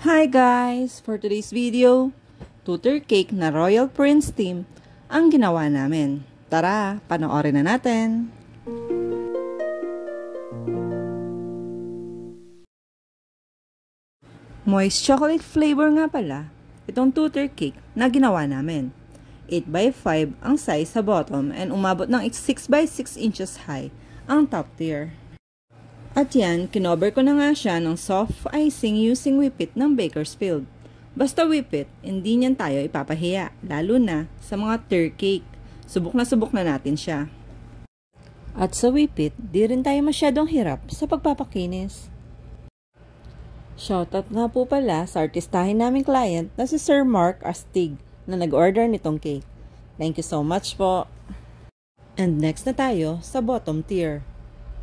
Hi guys! For today's video, tutor cake na Royal Prince theme ang ginawa namin. Tara, panoorin na natin! Moist chocolate flavor nga pala itong tutor cake na ginawa namin. 8x5 ang size sa bottom and umabot ng 6x6 inches high ang top tier. At yan, kinover ko na nga siya ng soft icing using whippet ng Bakersfield. Basta whippet, hindi niyan tayo ipapahiya, lalo na sa mga tur cake. Subok na natin siya. At sa whippet, di rin tayo masyadong hirap sa pagpapakinis. Shoutout nga po pala sa artistahin naming client na si Sir Mark Astig na nag-order nitong cake. Thank you so much po. And next na tayo sa bottom tier.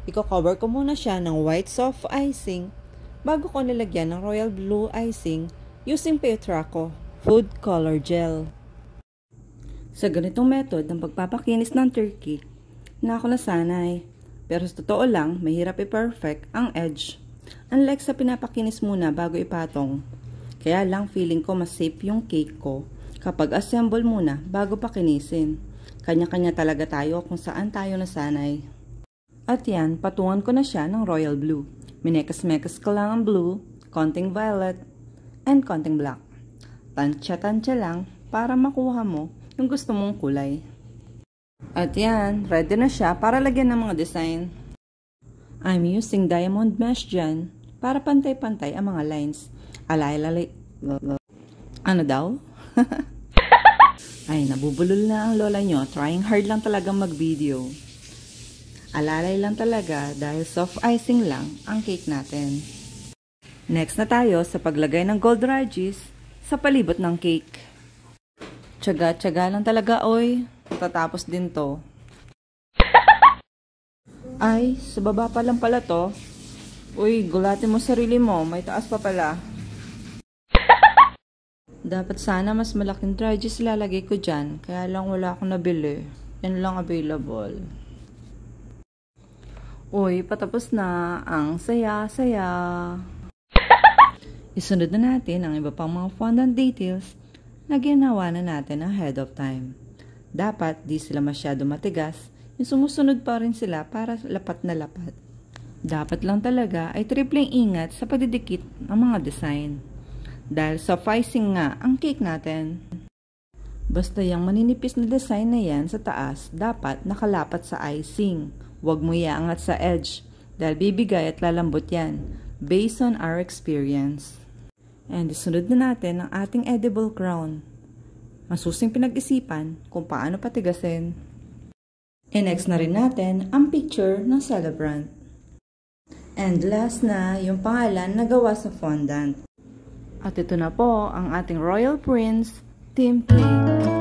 Iko-cover ko muna siya ng white soft icing bago ko nilagyan ng royal blue icing using Petraco food color gel. Sa ganitong method ng pagpapakinis ng turkey, na ako nasanay. Pero sa totoo lang, mahirap i-perfect ang edge. Unlike sa pinapakinis muna bago ipatong. Kaya lang feeling ko mas safe yung cake ko kapag assemble muna bago pakinisin. Kanya-kanya talaga tayo kung saan tayo nasanay. At yan, patungan ko na siya ng royal blue. Minekas-mekas ko lang ang blue, konting violet, and konting black. Tansya-tansya lang para makuha mo yung gusto mong kulay. At yan, ready na siya para lagyan ng mga design. I'm using diamond mesh dyan para pantay-pantay ang mga lines. Ano daw? Ay, nabubulol na ang lola nyo. Trying hard lang talagang mag-video. Alalay lang talaga dahil soft icing lang ang cake natin. Next na tayo sa paglagay ng gold rages sa palibot ng cake. Tiyaga-tiyaga lang talaga, oy. Tatapos din to. Ay, sa baba pa lang pala to. Uy, gulatin mo sarili mo. May taas pa pala. Dapat sana mas malaking rages ilalagay ko dyan. Kaya lang wala akong nabili. Yan lang available. Uy, patapos na. Ang saya-saya. Isunod na natin ang iba pang mga fondant details na ginawa na natin ahead of time. Dapat di sila masyado matigas. Yung sumusunod pa rin sila para lapat na lapat. Dapat lang talaga ay tripling ingat sa pagdidikit ng mga design. Dahil soft icing nga ang cake natin. Basta yung maninipis na design na yan sa taas, dapat nakalapat sa icing. Huwag mo iangat sa edge dahil bibigay at lalambot yan based on our experience. And isunod na natin ang ating edible crown. Masusing pinag-isipan kung paano patigasin. And next na rin natin ang picture ng celebrant. And last na yung pangalan na gawa sa fondant. At ito na po ang ating Royal Prince theme cake.